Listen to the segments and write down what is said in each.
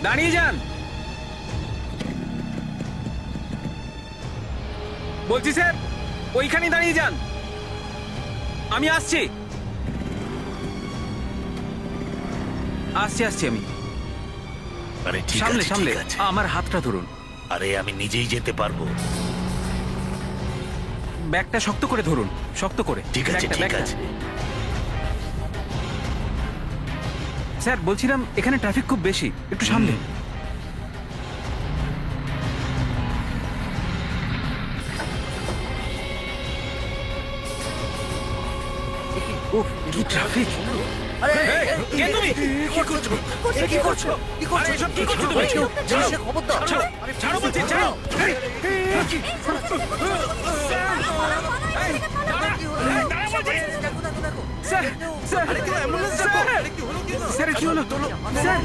দাঁড়িয়ে যান বলছি স্যার, ওইখানেই দাঁড়িয়ে যান, আমি আসছি আসছি আসছি আমি। আরে ঠিক সামলে আছে, সামলে ঠিক আছে। আমার হাতটা ধরুন। আরে আমি নিজেই যেতে পারবো। ব্যাগটা শক্ত করে ধরুন, শক্ত করে। ঠিক আছে, ব্যাগটা, ঠিক ব্যাগটা। আছে। স্যার বলছিলাম এখানে ট্রাফিক খুব বেশি, একটু সামলে। উফ, কি ট্রাফিক! কে তুমি? কি করছো? কি করছো? আরে এসব কি করছো তুমি? ছাড়ো, ছাড়ো বলছি, ছাড়ো! এই, দাঁড়া বলছি! স্যার, স্যার, স্যার, কি হলো? স্যার,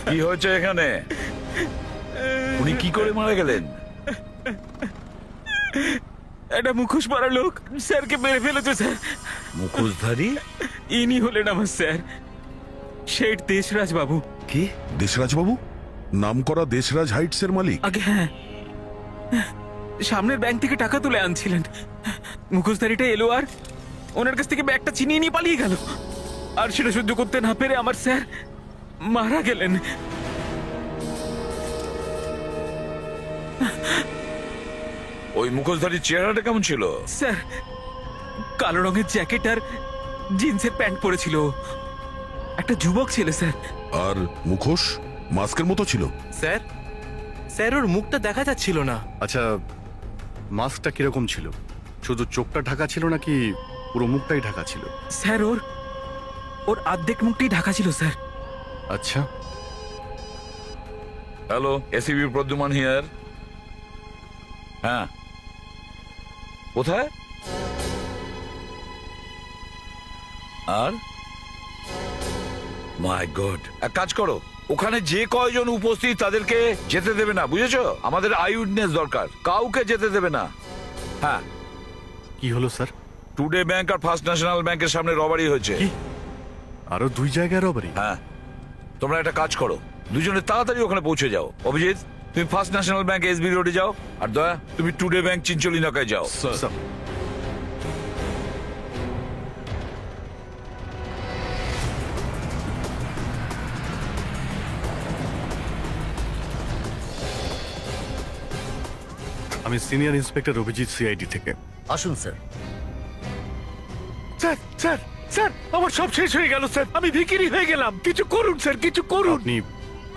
কি হয়েছে এখানে? উনি কি করে মারা গেলেন? একটা মুখোশ পরা লোক স্যারকে মেরে ফেলেছে স্যার। মুখোশধারী? ইনি হলেন আমার স্যার, শেঠ দেশরাজ বাবু। কি? দেশরাজ বাবু? নামকরা দেশরাজ হাইটস এর মালিক? আগে হ্যাঁ, সামনের ব্যাংক থেকে টাকা তুলে আনছিলেন, মুখোশধারীটা এলো আর ওনার কাছ থেকে ব্যাগটা ছিনিয়ে নিয়ে পালিয়ে গেল। আর সেটা সহ্য করতে না পেরে আমার স্যার মারা গেলেন। ওই মুখোশধারীর চেহারাটা কেমন ছিল? স্যার কালো রঙের জ্যাকেট আর জিন্সের প্যান্ট পরেছিল, একটা যুবক ছিল স্যার। আর মুখোশ মাস্কের মতো ছিল? স্যার, স্যার ওর মুখটা দেখা যাচ্ছিল না। আচ্ছা, মাস্কটা কিরকম ছিল? শুধু চোখটা ঢাকা ছিল নাকি পুরো মুখটাই ঢাকা ছিল? স্যার ওর অর্ধেক মুখটাই ঢাকা ছিল স্যার। আচ্ছা, হ্যালো, এসিবি প্রদ্যুমান হিয়ার। হ্যাঁ, কোথায়? আর মাই গড, এক কাজ করো, ওখানে যে কয়জন উপস্থিত তাদেরকে যেতে দেবে না, বুঝেছো? আমাদের আই উইটনেস দরকার, কাউকে যেতে দেবে না। হ্যাঁ। কি হলো স্যার? টুডে ব্যাংক আর ফার্স্ট ন্যাশনাল ব্যাংকের সামনে রবারি হয়েছে। কি? আরো 2 জায়গায় রবারি? হ্যাঁ, তোমরা একটা কাজ করো, দুজনে তাড়াতাড়ি ওখানে পৌঁছে যাও। অভিজিৎ, তুমি ফার্স্ট ন্যাশনাল ব্যাংক এসবি রোডে যাও, আর দয়া তুমি টুডে ব্যাংক চিঞ্চলি নাকায় যাও। স্যার, আমি সিনিয়র ইন্সপেক্টর অভিজিৎ, সিআইডি থেকে। আসুন স্যার। স্যার স্যার স্যার, আমার সব শেষ হয়ে গেল স্যার, আমি ভিখিরি হয়ে গেলাম, কিছু করুন স্যার, কিছু করুন।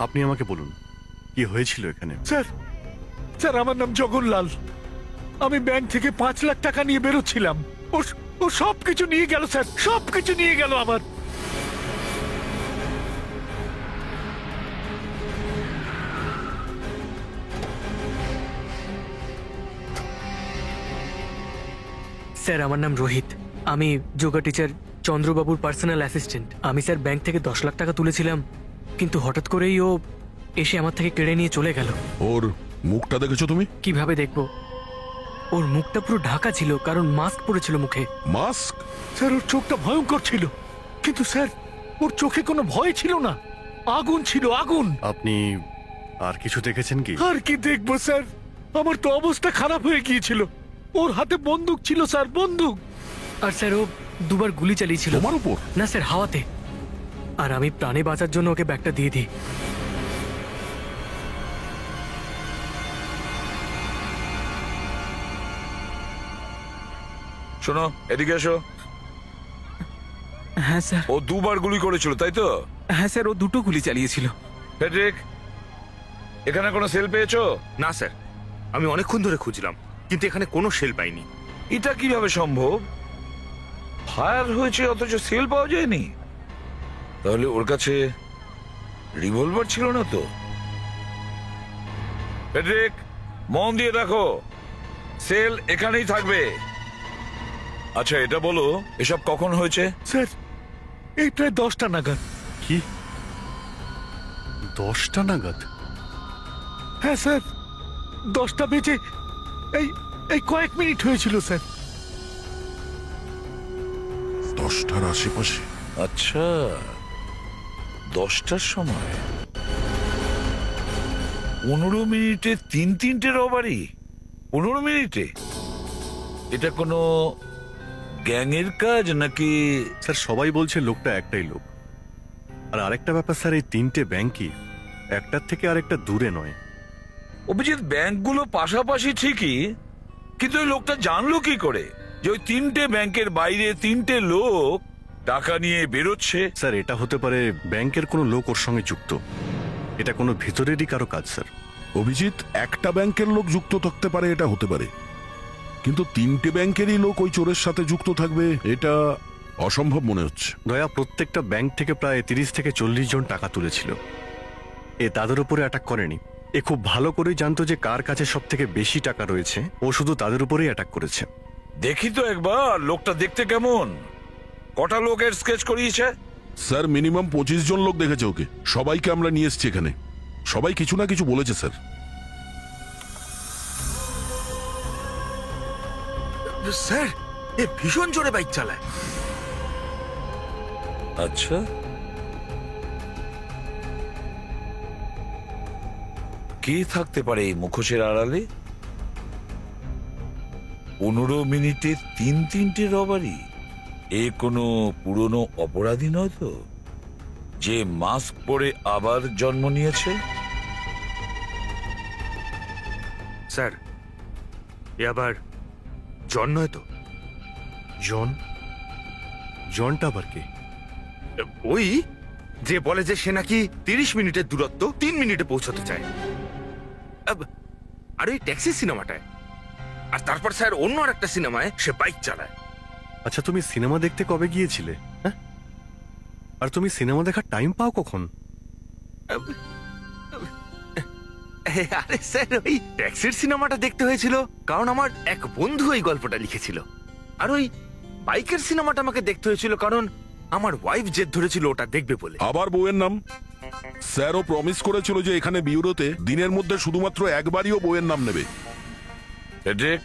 আপনি আমাকে বলুন কি হয়েছিল এখানে? স্যার, স্যার আমার নাম জগনলাল, আমি ব্যাংক থেকে 5 লাখ টাকা নিয়ে বেরোচ্ছিলাম, ও সব কিছু নিয়ে গেল স্যার, সব কিছু নিয়ে গেল আমার। স্যার আমার নাম রোহিত, আমি যোগা টিচার চন্দ্রবাবুর পার্সোনাল অ্যাসিস্ট্যান্ট। আমি স্যার ব্যাংক থেকে 10 লাখ টাকা তুলেছিলাম, কিন্তু হঠাৎ করেই ও এসে আমার থেকে কেড়ে নিয়ে চলে গেল। ওর মুখটা দেখেছো তুমি? কিভাবে দেখবো? ওর মুখটা পুরো ঢাকা ছিল, কারণ মাস্ক পরেছিল মুখে। মাস্ক? স্যার ওর চোখটা ভয়ঙ্কর ছিল, কিন্তু স্যার ওর চোখে কোনো ভয় ছিল না, আগুন ছিল, আগুন। আপনি আর কিছু দেখেছেন কি? আর কি দেখবো স্যার, আমার তো অবস্থা খারাপ হয়ে গিয়েছিল। ওর হাতে বন্দুক ছিল স্যার, বন্দুক। আর স্যার ও 2বার গুলি চালিয়েছিল। তোমার উপর? না স্যার, হাওয়াতে। আর আমি প্রাণে বাঁচার জন্য ওকে ব্যাগটা দিয়ে দিই। শোনো, এদিকে এসো। হ্যাঁ স্যার। ও 2বার গুলি করেছিল, তাই তো? হ্যাঁ স্যার, ও 2টো গুলি চালিয়েছিল। ফেডরিক, এখানে কোনো সেল পেয়েছো? না স্যার, আমি অনেকক্ষণ ধরে খুঁজলাম, কিন্তু এখানে কোনো শেল পাইনি। এটা কিভাবে সম্ভব? ফায়ার হয়েছে অথচ সেল পাওয়া যায়নি। তাহলে ওর কাছে রিভলভার ছিল না তো? ফেডরিক, মন দিয়ে দেখো, সেল এখানেই থাকবে। আচ্ছা এটা বলো, এসব কখন হয়েছে? স্যার এই প্রায় 10টা নাগাদ। কি 10টা নাগাদ? হ্যাঁ স্যার, 10টা বেজে এই এই কয়েক মিনিট হয়েছিল স্যার। 10টার আশেপাশে। আচ্ছা, 10টার সময় 15 মিনিটে তিনটে রবারি। 15 মিনিটে? এটা কোনো গ্যাংয়ের কাজ নাকি? স্যার সবাই বলছে লোকটা একটাই লোক। আর আরেকটা ব্যাপার স্যার, এই 3টে ব্যাংকই একটার থেকে আরেকটা দূরে নয়। অভিজিৎ, ব্যাংকগুলো পাশাপাশি ঠিকই, কিন্তু ওই লোকটা জানলো কি করে যে ওই 3টে ব্যাংকের বাইরে 3টে লোক টাকা নিয়ে বেরোচ্ছে? স্যার এটা হতে পারে ব্যাংকের কোনো লোক ওর সঙ্গে যুক্ত। এটা কোনো ভিতরেরই কারো কাজ স্যার। অভিজিৎ, একটা ব্যাংকের লোক যুক্ত থাকতে পারে, এটা হতে পারে, কিন্তু 3টে ব্যাংকেরই লোক ওই চোরের সাথে যুক্ত থাকবে এটা অসম্ভব মনে হচ্ছে। দয়া প্রত্যেকটা ব্যাংক থেকে প্রায় 30 থেকে 40 জন টাকা তুলেছিল। এ তাদের উপরে অ্যাটাক করেনি। এ খুব ভালো করেই জানতো যে কার কাছে সব থেকে বেশি টাকা রয়েছে। ও শুধু তাদের উপরেই অ্যাটাক করেছে। দেখি তো একবার লোকটা দেখতে কেমন। কটা লোকের স্কেচ করিয়েছে? স্যার মিনিমাম 25 জন লোক দেখেছে ওকে। সবাইকে আমরা নিয়ে এসেছি এখানে। সবাই কিছু না কিছু বলেছে স্যার। স্যার এ ভীষণ জোরে বাইক চালায়। আচ্ছা, কি থাকতে পারে এই মুখোশের আড়ালে? 15 মিনিটে তিনটে রবারি। এ কোনো পুরনো অপরাধী নয় তো, যে মাস্ক পরে আবার জন্ম নিয়েছে? স্যার এ আবার জন নয় তো? জন? জনটা আবার কে? ওই যে বলে যে সে নাকি 30 মিনিটের দূরত্ব 3 মিনিটে পৌঁছতে চায়। আর ওই ট্যাক্সি সিনেমাটায়, আর তারপর স্যার অন্য আর একটা সিনেমায় সে বাইক চালায়। আচ্ছা তুমি সিনেমা দেখতে কবে গিয়েছিলে? হ্যাঁ, আর তুমি সিনেমা দেখার টাইম পাও কখন? আরে স্যার ওই ট্যাক্সির সিনেমাটা দেখতে হয়েছিল কারণ আমার এক বন্ধু এই গল্পটা লিখেছিল। আর ওই বাইকের সিনেমাটা আমাকে দেখতে হয়েছিল কারণ আমার ওয়াইফ জেদ ধরেছিল ওটা দেখবে বলে। আবার বউয়ের নাম? স্যারও প্রমিস করেছিল যে এখানে বিউরোতে দিনের মধ্যে শুধুমাত্র একবারইও বউয়ের নাম নেবে। ফেডরিক,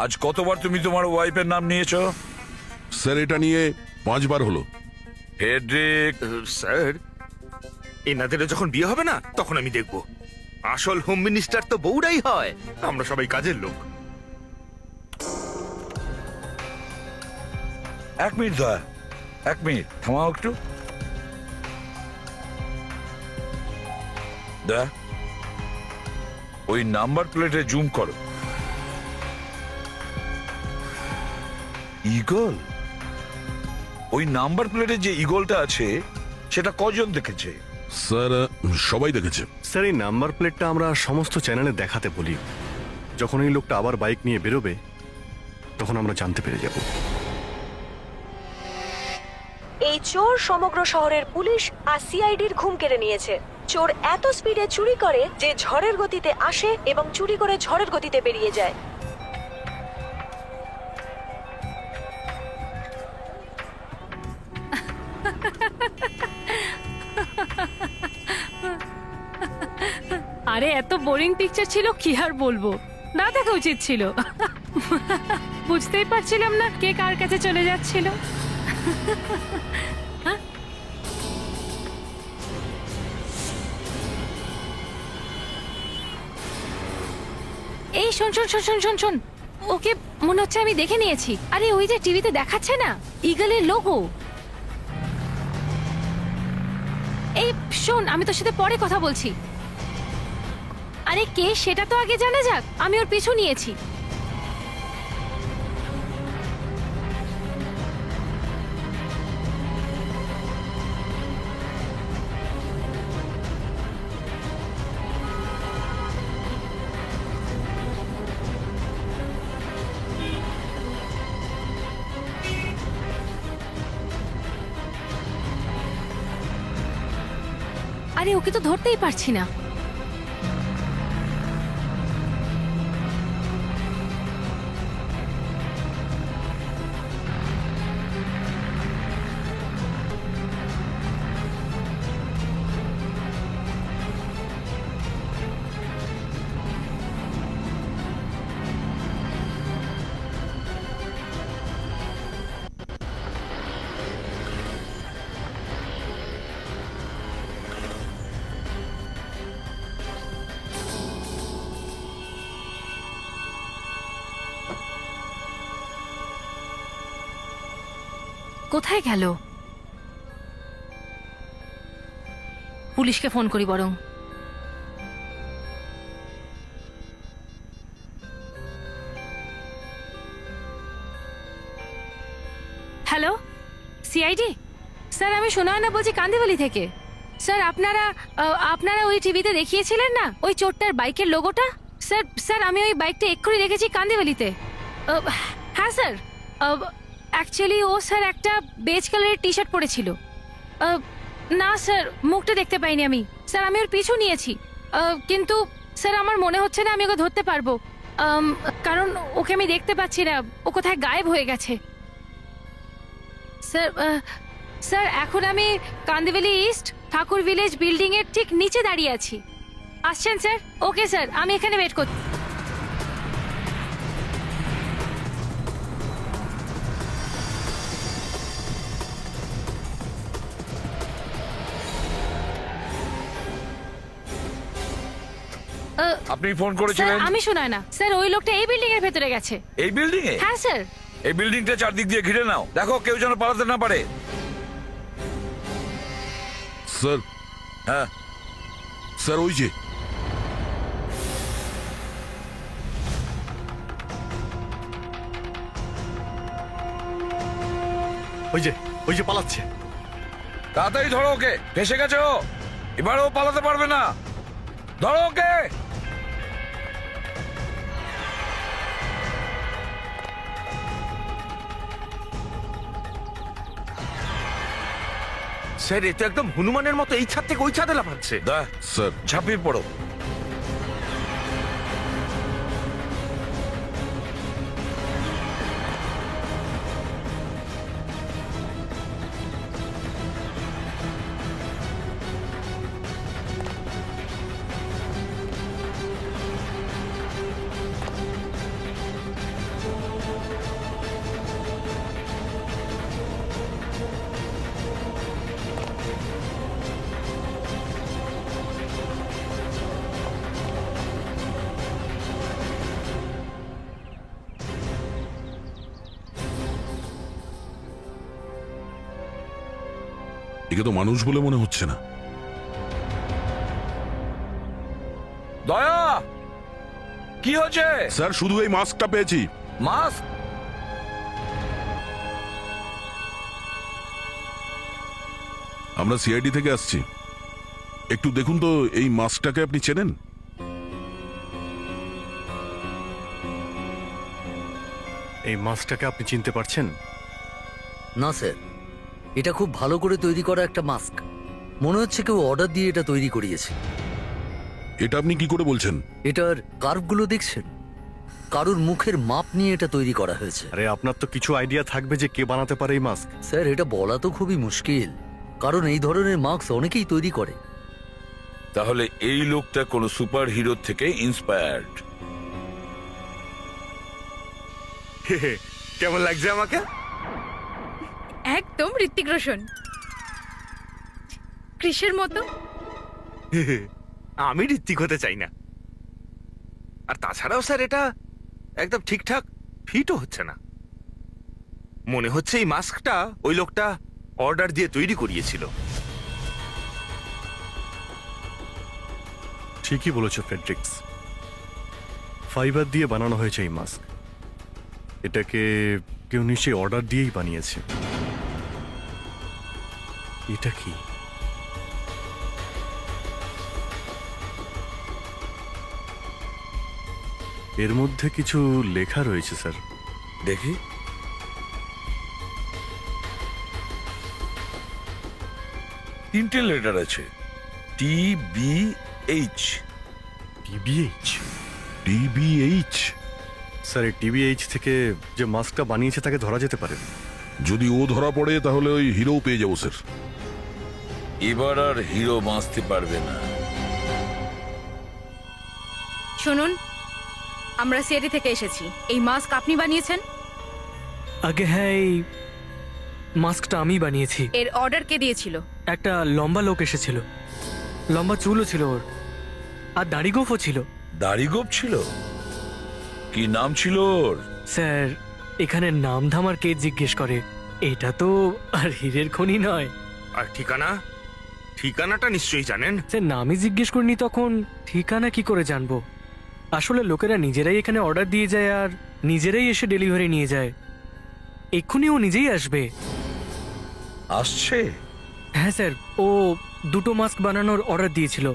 আজ কতবার তুমি তোমার ওয়াইফের নাম নিয়েছো? স্যার এটা নিয়ে 5 বার হলো। ফেডরিক, স্যার এনাদের যখন বিয়ে হবে না তখন আমি দেখব। আসল হোম মিনিস্টার তো বউরাই হয়, আমরা সবাই কাজের লোক। 1 মিনিট দয়া, 1 মিনিট থামাও একটু। দয়া, ওই নাম্বার প্লেটে জুম করো। ঈগল? ওই নাম্বার প্লেটে যে ঈগলটা আছে সেটা কজন দেখেছে? স্যার সবাই দেখেছে। স্যার এই নাম্বার প্লেটটা আমরা সমস্ত চ্যানেলে দেখাতে বলি। যখন এই লোকটা আবার বাইক নিয়ে বেরোবে তখন আমরা জানতে পেরে যাব। এই চোর সমগ্র শহরের পুলিশ আর সিআইডির ঘুম কেড়ে নিয়েছে। চোর এত স্পিডে চুরি করে যে ঝড়ের গতিতে আসে এবং চুরি করে ঝড়ের গতিতে বেরিয়ে যায়। আরে এত বোরিং পিকচার ছিল কি আর বলবো, না দেখা উচিত ছিল। বুঝতেই পারছিলাম না কে কার কাছে চলে যাচ্ছিল। এই শোন শোন শোন শোন শোন শোন, ওকে মনে হচ্ছে আমি দেখে নিয়েছি। আরে ওই যে টিভিতে দেখাচ্ছে না ঈগলের লোগো। এই শোন, আমি তোর সাথে পরে কথা বলছি। আরে কে সেটা তো আগে জানা যাক। আমি ওর পিছু নিয়েছি। আরে ওকে তো ধরতেই পারছি না। কোথায় গেল? পুলিশকে ফোন করি বরং। হ্যালো, সিআইডি স্যার, আমি সোনায়না বলছি কান্দিবালি থেকে। স্যার আপনারা ওই টিভিতে দেখিয়েছিলেন না ওই চোরটার বাইকের লোগোটা? স্যার আমি ওই বাইকটা এক্ষুনি দেখেছি কান্দিবালিতে। হ্যাঁ স্যার, অ্যাকচুয়ালি ও স্যার একটা বেজ কালারের টি শার্ট পরেছিল। না স্যার, মুখটা দেখতে পাইনি আমি। স্যার আমি ওর পিছু নিয়েছি, কিন্তু স্যার আমার মনে হচ্ছে না আমি ওকে ধরতে পারবো, কারণ ওকে আমি দেখতে পাচ্ছি না, ও কোথায় গায়েব হয়ে গেছে। স্যার এখন আমি কান্দিবালি ইস্ট ঠাকুর ভিলেজ বিল্ডিং এর ঠিক নিচে দাঁড়িয়ে আছি। আসছেন স্যার? ওকে স্যার, আমি এখানে ওয়েট করছি। আপনি ফোন করেছিলেন? স্যার আমি শোনায় না স্যার, ওই লোকটা এই বিল্ডিং এর ভেতরে গেছে। এই বিল্ডিং এ? হ্যাঁ স্যার। এই বিল্ডিংটা চারদিক দিয়ে ঘিরে নাও, দেখো কেউ যেন পালাতে না পারে। স্যার, হ্যাঁ স্যার ওই যে ওই যে পালাচ্ছে। তাড়াতাড়ি ধরো ওকে, ফেসে গেছে ও, এবারও পালাতে পারবে না। ধরো ওকে। স্যার এ তো একদম হনুমানের মতো এই ছাদ থেকে ওই ছাদে লাফাচ্ছে। স্যার ঝাঁপিয়ে পড়ো। একে তো মানুষ বলে মনে হচ্ছে না। দয়া, কি হয়েছে? স্যার শুধু এই মাস্কটা পেয়েছি। মাস্ক? আমরা সিআইডি থেকে আসছি, একটু দেখুন তো এই মাস্কটাকে আপনি চেনেন? এই মাস্কটাকে আপনি চিনতে পারছেন? না স্যার, এটা খুব ভালো করে তৈরি করা একটা মাস্ক। মনে হচ্ছে কেউ অর্ডার দিয়ে এটা তৈরি করিয়েছে। এটা আপনি কি করে বলছেন? এটার কার্ভগুলো দেখছেন? কারুর মুখের মাপ নিয়ে এটা তৈরি করা হয়েছে। আরে আপনার তো কিছু আইডিয়া থাকবে যে কে বানাতে পারে এই মাস্ক। স্যার এটা বলা তো খুবই মুশকিল, কারণ এই ধরনের মাস্ক অনেকেই তৈরি করে। তাহলে এই লোকটা কোনো সুপার হিরো থেকে ইন্সপায়ার্ড। কেমন লাগছে আমাকে? একদম ঋত্বিক রোশন, ক্রিসের মতো। আমি ঋত্বিক হতে চাই না। আর তাছাড়াও স্যার এটা একদম ঠিকঠাক ফিটও হচ্ছে না। মনে হচ্ছে এই মাস্কটা ওই লোকটা অর্ডার দিয়ে তৈরি করিয়েছিল। ঠিকই বলেছো ফ্রেডরিক্স, ফাইবার দিয়ে বানানো হয়েছে এই মাস্ক। এটাকে কেউ নিশ্চয়ই অর্ডার দিয়েই বানিয়েছে। এটা কি? এর মধ্যে কিছু লেখা রয়েছে স্যার। দেখি। তিনটে লেটার আছে, TBH। টিবিএইচ? TBH? স্যার এই টিবিএইচ থেকে যে মাস্কটা বানিয়েছে তাকে ধরা যেতে পারে। যদি ও ধরা পড়ে তাহলে ওই হিরো পেয়ে যাবো স্যার। এবার আর হিরো বাঁচতে পারবে না। শুনুন, আমরা সিআইডি থেকে এসেছি। এই মাস্ক আপনি বানিয়েছেন? আগে হ্যাঁ, এই মাস্কটা আমি বানিয়েছি। এর অর্ডার কে দিয়েছিল? একটা লম্বা লোক এসেছিল, লম্বা চুলও ছিল ওর, আর দাড়ি গোফও ছিল। দাড়ি গোপ ছিল? কি নাম ছিল ওর? স্যার, এখানে নাম ধাম আর কে জিজ্ঞেস করে? এটা তো আর হীরের খনি নয়। আর ঠিকানা? ঠিকানাটা নিশ্চয়ই জানেন। স্যার, নামই জিজ্ঞেস করিনি তখন ঠিকানা কি করে জানবো? আসলে লোকেরা নিজেরাই এখানে অর্ডার দিয়ে যায় আর নিজেরাই এসে ডেলিভারি নিয়ে যায়। এক্ষুনি ও নিজেই আসবে। আসছে? হ্যাঁ স্যার, ও দুটো মাস্ক বানানোর অর্ডার দিয়েছিল।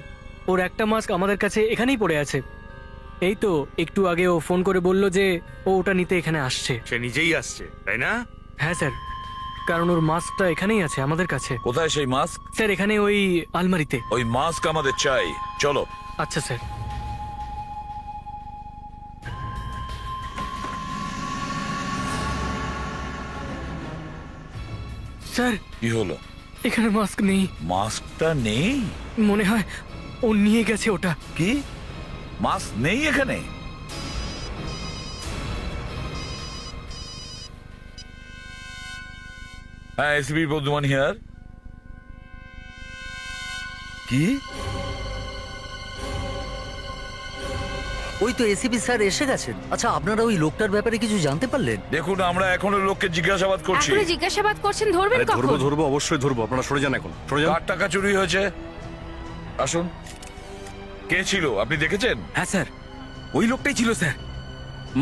ওর একটা মাস্ক আমাদের কাছে এখানেই পড়ে আছে। এই তো একটু আগে ও ফোন করে বলল যে ও ওটা নিতে এখানে আসছে। সে নিজেই আসছে, তাই না? হ্যাঁ স্যার, কারণ ওর মাস্কটা এখানেই আছে আমাদের কাছে। কোথায় সেই মাস্ক? স্যার, এখানে ওই আলমারিতে। ওই মাস্ক আমাদের চাই, চলো। আচ্ছা স্যার। স্যার, কি হলো? এখানে মাস্ক নেই। মাস্কটা নেই? মনে হয় ও নিয়ে গেছে ওটা। কি? মাস্ক নেই এখানে? হ্যাঁ, এসপি বর্ধমান হিয়ার। কি? ওই তো এসিপি স্যার এসে গেছেন। আচ্ছা, আপনারা ওই লোকটার ব্যাপারে কিছু জানতে পারলেন? দেখুন, আমরা এখনো লোককে জিজ্ঞাসাবাদ করছি। এখনো জিজ্ঞাসাবাদ করছেন? ধরবেন আরে ধরবো কখন? ধরবো, অবশ্যই ধরবো। আপনারা সরে যান এখন, সরে যান। কার টাকা চুরি হয়েছে? আসুন। কে ছিল আপনি দেখেছেন? হ্যাঁ স্যার, ওই লোকটাই ছিল স্যার,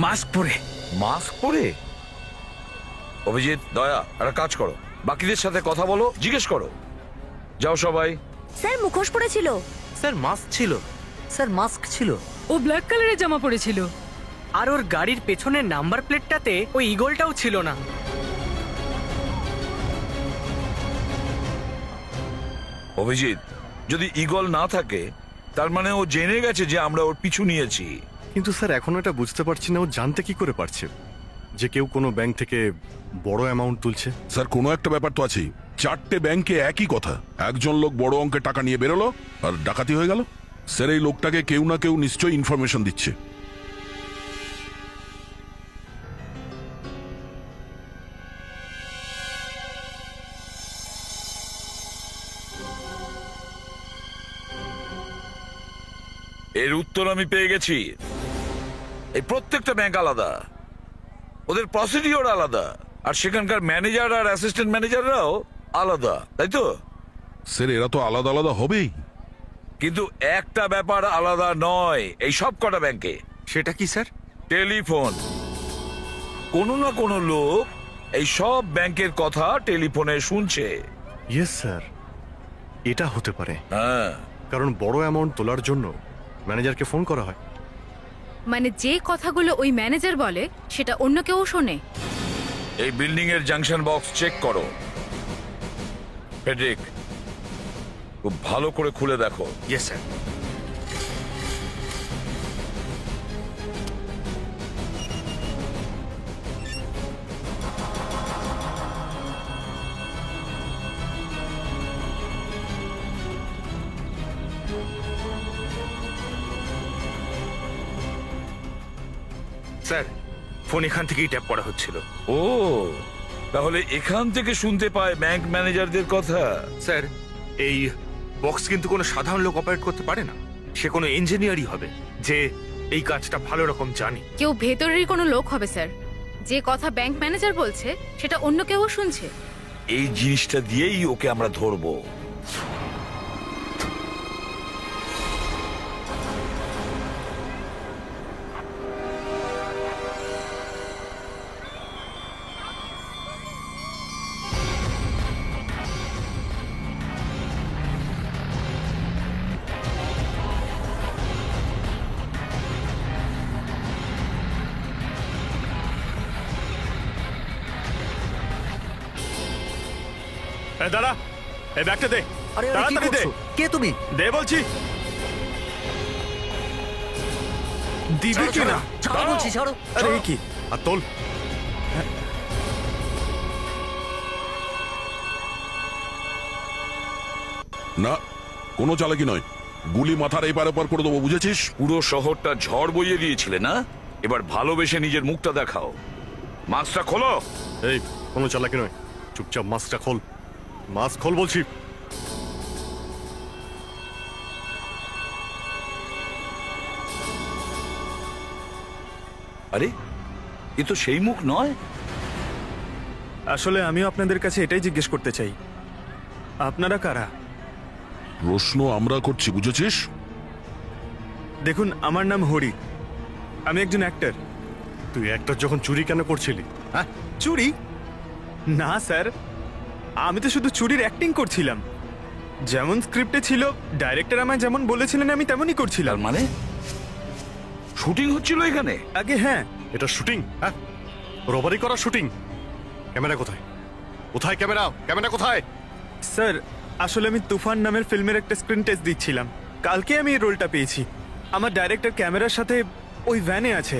মাস্ক পরে। মাস্ক পরে? অভিজিৎ, দয়া, একটা কাজ করো, বাকিদের সাথে কথা বলো, জিজ্ঞেস করো। যাও সবাই। স্যার, মুখোশ পড়েছিল। স্যার, মাস্ক ছিল। স্যার, মাস্ক ছিল। ও ব্ল্যাক কালারের জামা পরেছিল। আর ওর গাড়ির পেছনের নাম্বার প্লেটটাতে ওই ইগলটাও ছিল না। অভিজিৎ, যদি ঈগল না থাকে তার মানে ও জেনে গেছে যে আমরা ওর পিছু নিয়েছি। কিন্তু স্যার, এখন এটা বুঝতে পারছি না ও জানতে কি করে পারছে যে কেউ কোনো ব্যাংক থেকে বড় অ্যামাউন্ট তুলছে। স্যার, কোনো একটা ব্যাপার তো আছেই। 4টে ব্যাংকে একই কথা, একজন লোক বড় অঙ্কের টাকা নিয়ে বেরোলো আর ডাকাতি হয়ে গেল। স্যার, এই লোকটাকে কেউ না কেউ নিশ্চয়ই ইনফরমেশন দিচ্ছে। এর উত্তর আমি পেয়ে গেছি। এই প্রত্যেকটা ব্যাংক আলাদা, ওদের প্রসিডিওর আলাদা, আর সেখানকার ম্যানেজার আর অ্যাসিস্ট্যান্ট ম্যানেজাররাও আলাদা, তাই তো? স্যার, এরা তো আলাদা আলাদা হবেই, কিন্তু একটা ব্যাপার আলাদা নয় এই সব কটা ব্যাংকে। সেটা কি স্যার? টেলিফোন। কোনো না কোনো লোক এই সব ব্যাংকের কথা টেলিফোনে শুনছে। ইয়েস স্যার, এটা হতে পারে। হ্যাঁ, কারণ বড় অ্যামাউন্ট তোলার জন্য ম্যানেজারকে ফোন করা হয়। মানে যে কথাগুলো ওই ম্যানেজার বলে সেটা অন্য কেউ শোনে। এই বিল্ডিং এর জাংশন বক্স চেক করো। ফেডরিক, খুব ভালো করে খুলে দেখো। Yes sir. স্যার, ফোন এখান থেকেই ট্যাপ করা হচ্ছিল। ও, তাহলে এখান থেকে শুনতে পায় ব্যাংক ম্যানেজারদের কথা। স্যার, এই বক্স কিন্তু কোনো সাধারণ লোক অপারেট করতে পারে না। সে কোনো ইঞ্জিনিয়ারই হবে যে এই কাজটা ভালো রকম জানে। কেউ ভেতরেরই কোনো লোক হবে স্যার। যে কথা ব্যাংক ম্যানেজার বলছে সেটা অন্য কেউ শুনছে। এই জিনিসটা দিয়েই ওকে আমরা ধরবো। দাঁড়া, এই ব্যাগটা দে। আরে আরে, কি তাড়াতাড়ি দে। করছো? কে তুমি? দে বলছি। দিবে কি না? ছাড়ো বলছি, ছাড়ো। আরে এ কি? আর তোল। না, কোনো চালাকি নয়, গুলি মাথার এপার ওপার করে দেবো, বুঝেছিস? পুরো শহরটা ঝড় বইয়ে দিয়েছিলে না? এবার ভালোবেসে নিজের মুখটা দেখাও। মাস্কটা খোলো। এই কোনো চালাকি নয়, চুপচাপ মাস্কটা খোল। মাস্ক খোল বলছি। আরে এ তো সেই মুখ নয়। আসলে আমিও আপনাদের কাছে এটাই জিজ্ঞেস করতে চাই, আপনারা কারা? প্রশ্ন আমরা করছি, বুঝেছিস? দেখুন, আমার নাম হরি, আমি একজন অ্যাক্টর। তুই একটা যখন চুরি কেন করছিলি? হ্যাঁ, চুরি না স্যার, আমি তো শুধু চুরির অ্যাক্টিং করছিলাম। যেমন স্ক্রিপ্টে ছিল, ডাইরেক্টর আমায় যেমন বলেছিলেন আমি তেমনই করছিলাম। তার মানে শুটিং হচ্ছিল এখানে? আগে হ্যাঁ। এটা শুটিং? হ্যাঁ, রবারি করা শুটিং। ক্যামেরা কোথায়? কোথায় ক্যামেরা? ক্যামেরা কোথায়? স্যার আসলে আমি তুফান নামের ফিল্মের একটা স্ক্রিন টেস্ট দিচ্ছিলাম, কালকে আমি এই রোলটা পেয়েছি। আমার ডাইরেক্টর ক্যামেরার সাথে ওই ভ্যানে আছে।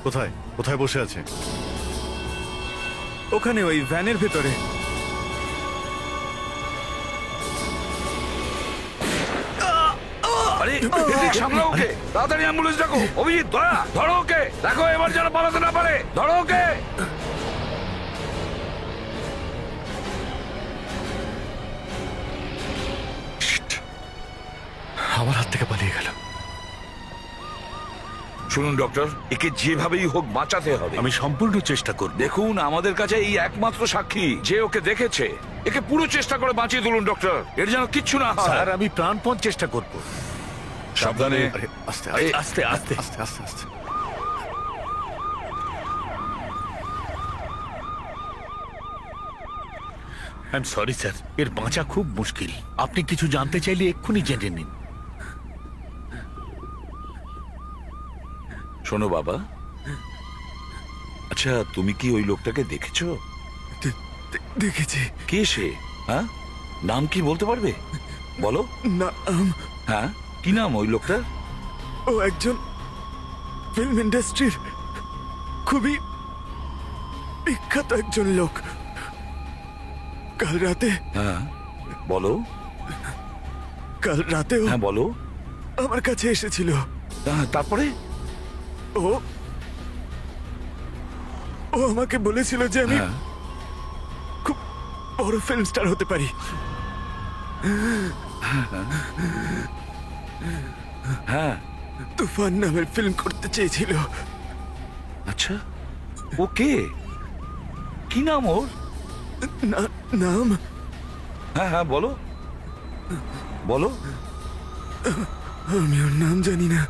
কোথায়? কোথায় বসে আছে? ওখানে ওই ভ্যানের ভেতরে। আরে সামলাও ওকে, তাড়াতাড়ি অ্যাম্বুলেন্স ডাকো। অভিজিৎ দয়া, ধরো ওকে, দেখো এবার যেন পালাতে না পারে। ধরো ওকে। আমার হাত থেকে পালিয়ে গেল। শুনুন ডক্টর, একে যেভাবেই হোক বাঁচাতে হবে। আমি সম্পূর্ণ চেষ্টা করব। দেখুন, আমাদের কাছে এই একমাত্র সাক্ষী যে ওকে দেখেছে। একে পুরো চেষ্টা করে বাঁচিয়ে তুলুন ডক্টর, এর যেন কিচ্ছু না হয়। স্যার আমি প্রাণপণ চেষ্টা করব। সাবধানে। আরে আস্তে এই, আস্তে আস্তে আস্তে আস্তে আস্তে। আই এম সরি স্যার, এর বাঁচা খুব মুশকিল। আপনি কিছু জানতে চাইলে এক্ষুনি জেনে নিন। শোনো বাবা, আচ্ছা তুমি কি ওই লোকটাকে দেখেছো? দেখেছি। কে সে? হ্যাঁ, নাম কি বলতে পারবে? বলো না, হ্যাঁ, কি নাম ওই লোকটার? ও একজন ফিল্ম ইন্ডাস্ট্রির খুবই বিখ্যাত একজন লোক। কাল রাতে, হ্যাঁ বলো। কাল রাতেও হ্যাঁ বলো। আমার কাছে এসেছিল। হ্যাঁ, তারপরে? ও ও আমাকে বলেছিল যে আমি হ্যাঁ, খুব বড় ফিল্ম স্টার হতে পারি। হ্যাঁ। তুফান নামের ফিল্ম করতে চেয়েছিল। আচ্ছা, ও কে? কি নাম ওর? নাম? হ্যাঁ হ্যাঁ বলো বলো। আমি ওর নাম জানি না,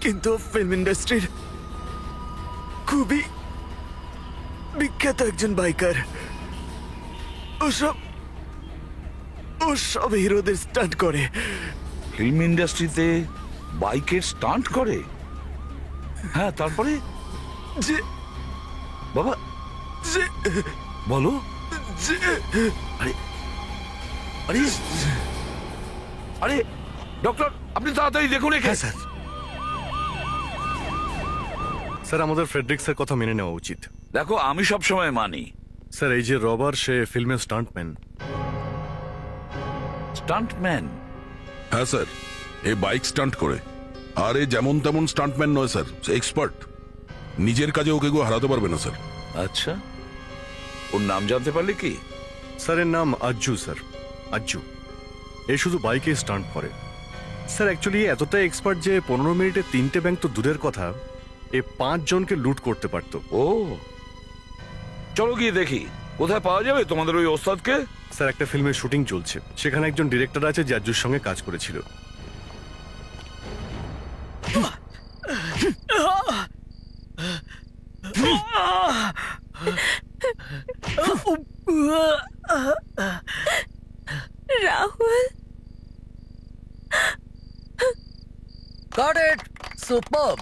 কিন্তু ফিল্ম ইন্ডাস্ট্রির খুবই বিখ্যাত একজন বাইকার। ও সব হিরোদের স্টান্ট করে। ফিল্ম ইন্ডাস্ট্রিতে বাইকের স্টান্ট করে? হ্যাঁ, তারপরে? যে বাবা যে বলো। যে আরে আরে আরে ডক্টর, আপনি তাড়াতাড়ি দেখুন একে। হ্যাঁ স্যার। স্যার আমাদের ফ্রেডরিক্সের কথা মেনে নেওয়া উচিত। দেখো, আমি সব সময় মানি। স্যার এই যে রবার, সে ফিল্মের স্টান্টম্যান। স্টান্টম্যান? হ্যাঁ স্যার, এ বাইক স্টান্ট করে। আর এ যেমন তেমন স্টান্টম্যান নয় স্যার, এক্সপার্ট। নিজের কাজে ওকে কেউ হারাতে পারবে না স্যার। আচ্ছা, ওর নাম জানতে পারলে কি? স্যার এর নাম আজ্জু। স্যার আজ্জু। এ শুধু বাইকে স্টান্ট করে। স্যার অ্যাকচুয়ালি এতটাই এক্সপার্ট যে 15 মিনিটে 3টে ব্যাংক তো দূরের কথা, এ 5 জনকে লুট করতে পারত। ও, চলো গিয়ে দেখি কোথায় পাওয়া যাবে তোমাদের ওই ওস্তাদকে। স্যার একটা ফিল্মের শুটিং চলছে, সেখানে একজন ডিরেক্টর আছে যে আজ্জুর সঙ্গে কাজ করেছিল। Rahul, Got it! Superb!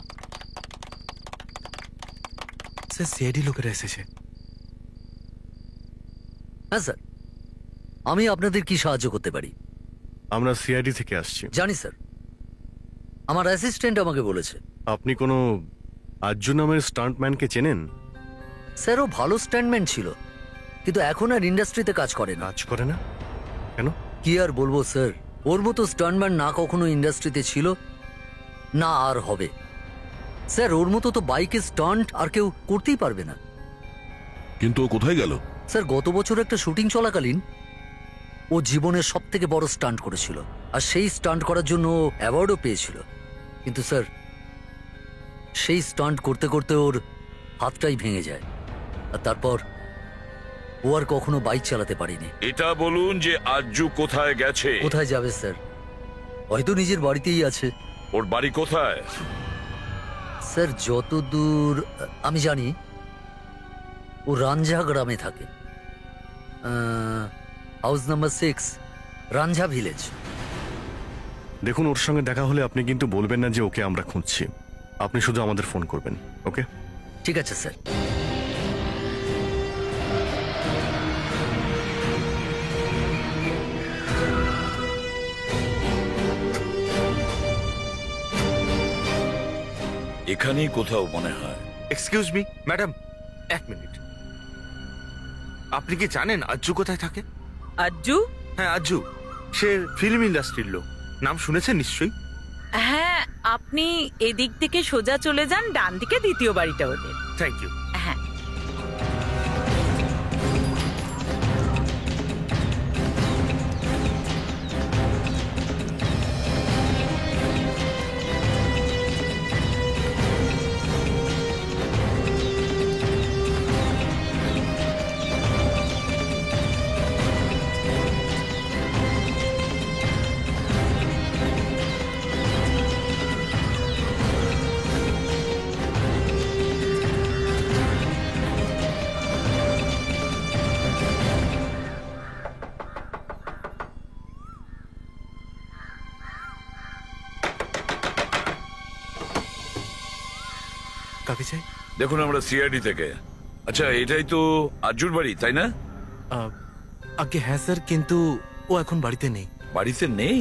Sir CID লোকেরা এসেছে। হ্যাঁ স্যার, আমি আপনাদের কি সাহায্য করতে পারি? আমরা সিআইডি থেকে আসছি। জানি স্যার, আমার অ্যাসিস্ট্যান্ট আমাকে বলেছে। আপনি কোনো আজ্জু নামের স্টান্টম্যানকে চেনেন? স্যার, ও ভালো স্ট্যান্ডম্যান ছিল, কিন্তু এখন আর ইন্ডাস্ট্রিতে কাজ করে না। কাজ করে না কেন? কি আর বলবো স্যার, ওর মতো স্টান্টম্যান না কখনো ইন্ডাস্ট্রিতে ছিল, না আর হবে। স্যার, ওর মতো তো বাইকে স্টান্ট আর কেউ করতেই পারবে না। কিন্তু ও কোথায় গেল? স্যার, গত বছর একটা শুটিং চলাকালীন ও জীবনের সব থেকে বড় স্টান্ট করেছিল, আর সেই স্টান্ট করার জন্য ও অ্যাওয়ার্ডও পেয়েছিল। কিন্তু স্যার, সেই স্টান্ট করতে করতে ওর হাতটাই ভেঙে যায়, আর তারপর ও আর কখনো বাইক চালাতে পারেনি। এটা বলুন যে আজ্জু কোথায় গেছে? কোথায় যাবে স্যার? হয়তো নিজের বাড়িতেই আছে। ওর বাড়ি কোথায়? স্যার, যতদূর আমি জানি ও রাঞ্ঝা গ্রামে থাকে, হাউস নাম্বার 6, রাঞ্ঝা ভিলেজ। দেখুন, ওর সঙ্গে দেখা হলে আপনি কিন্তু বলবেন না যে ওকে আমরা খুঁজছি। আপনি শুধু আমাদের ফোন করবেন, ওকে? ঠিক আছে স্যার। এখানেই কোথাও মনে হয়। Excuse me madam, 1 minute. আপনি কি জানেন আজ্জু কোথায় থাকে? আজ্জু? হ্যাঁ, আজ্জু। সে ফিল্ম ইন্ডাস্ট্রির লোক, নাম শুনেছেন নিশ্চয়ই। হ্যাঁ, আপনি এদিক থেকে সোজা চলে যান, ডান দিকে দ্বিতীয় বাড়িটা ওদের। Thank you. হ্যাঁ। কাকে চাই? দেখুন, আমরা সিআইডি থেকে। আচ্ছা, এটাই তো আজ্জুর বাড়ি, তাই না? আগে হ্যাঁ স্যার, কিন্তু ও এখন বাড়িতে নেই। বাড়িতে নেই?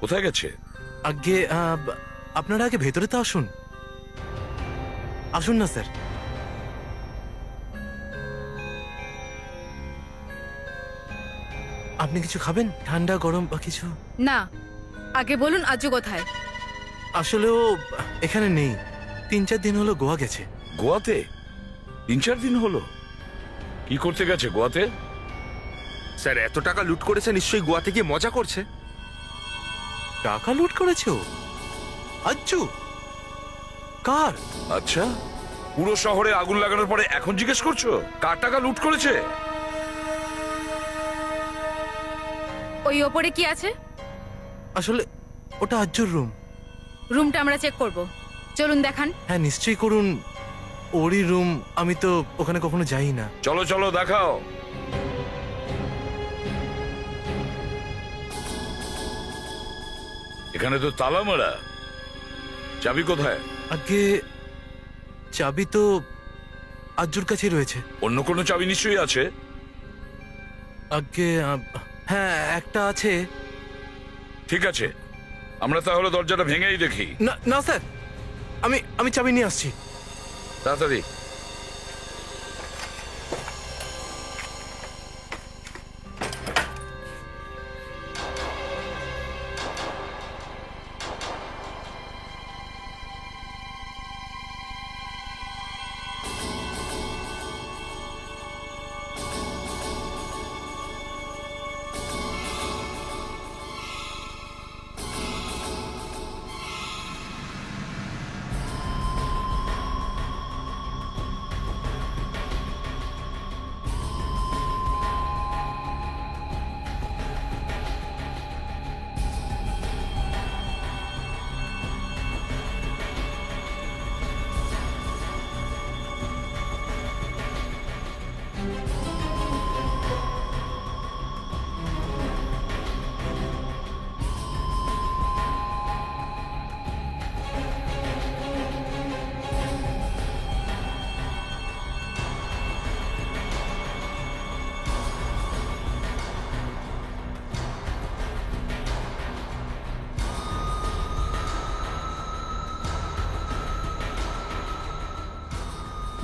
কোথায় গেছে? আগে আপনারা আগে ভেতরে তো আসুন। আসুন না স্যার। আপনি কিছু খাবেন? ঠান্ডা গরম বা কিছু? না, আগে বলুন আজ্জু কোথায়? আসলে ও এখানে নেই, 3-4 দিন হলো গোয়া গেছে। গোয়াতে? 3-4 দিন হলো? কি করতে গেছে গোয়াতে? স্যার, এত টাকা লুট করেছে, নিশ্চয়ই গোয়াতে গিয়ে মজা করছে। টাকা লুট করেছে ও? আজ্জু? কার? আচ্ছা, পুরো শহরে আগুন লাগানোর পরে এখন জিজ্ঞেস করছো কার টাকা লুট করেছে? ওই ওপরে কি আছে? আসলে ওটা আজ্জুর রুম। রুমটা আমরা চেক করব, চলুন দেখান। হ্যাঁ, নিশ্চয়ই করুন, ওরই রুম। আমি তো ওখানে কখনো যাই না। চলো চলো, দেখাও। এখানে তো তালা মারা, চাবি কোথায়? আগে চাবি তো আজ্জুর কাছেই রয়েছে। অন্য কোনো চাবি নিশ্চয়ই আছে। আগে হ্যাঁ, একটা আছে। ঠিক আছে, আমরা তাহলে দরজাটা ভেঙেই দেখি। না না স্যার, আমি চাবি নিয়ে আসছি। তাড়াতাড়ি।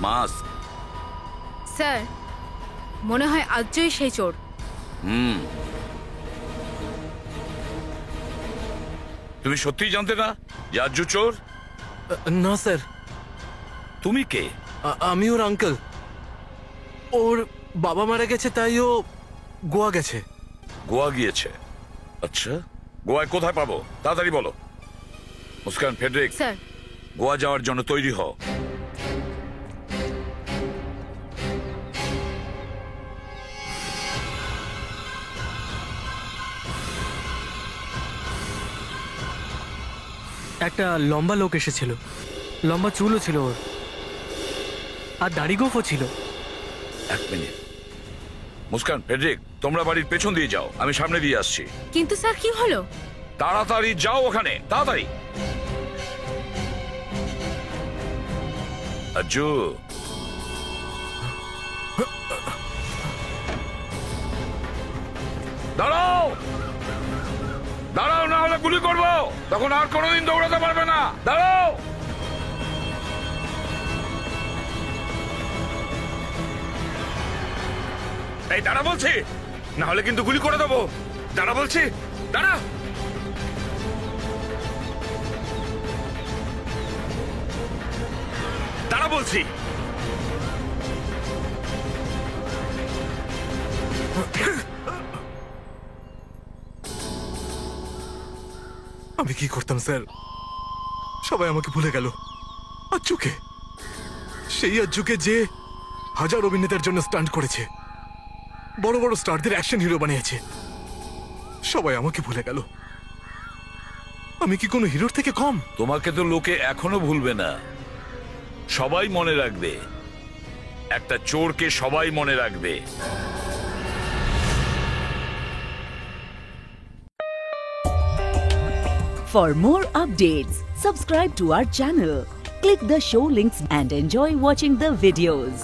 মাস্ক। স্যার মনে হয় আজই সেই চোর। তুমি সত্যিই জানতে না যে আজ্জু চোর? না স্যার, তুমি কে? আমি ওর আঙ্কেল। ওর বাবা মারা গেছে, তাই ও গোয়া গেছে। গোয়া গিয়েছে? আচ্ছা, গোয়ায় কোথায় পাবো? তাড়াতাড়ি বলো। মুস্কান, ফেডরিক, স্যার গোয়া যাওয়ার জন্য তৈরি হও। একটা লম্বা লোক এসেছিল, লম্বা চুলও ছিল ওর, আর দাড়ি গোফও ছিল। এক মিনিট। মুস্কান, ফেডরিক, তোমরা বাড়ির পেছন দিয়ে যাও, আমি সামনে দিয়ে আসছি। কিন্তু স্যার কি হলো? তাড়াতাড়ি যাও ওখানে, তাড়াতাড়ি। আজ্জু, দাঁড়াও দাঁড়াও, না হলে গুলি করবো, তখন আর কোনোদিন দৌড়াতে পারবে না। দাঁড়াও। এই দাঁড়া বলছি, না হলে কিন্তু গুলি করে দেবো। দাঁড়া বলছি, দাঁড়া। দাঁড়া বলছি। আমি কি করতাম স্যার? সবাই আমাকে ভুলে গেল। আজ্জুকে, সেই আজ্জুকে যে হাজার অভিনেতার জন্য স্টান্ট করেছে, বড় বড় স্টারদের অ্যাকশন হিরো বানিয়েছে, সবাই আমাকে ভুলে গেল। আমি কি কোনো হিরোর থেকে কম? তোমাকে তো লোকে এখনো ভুলবে না, সবাই মনে রাখবে। একটা চোরকে সবাই মনে রাখবে। For more updates, subscribe to our channel, click the show links and enjoy watching the videos.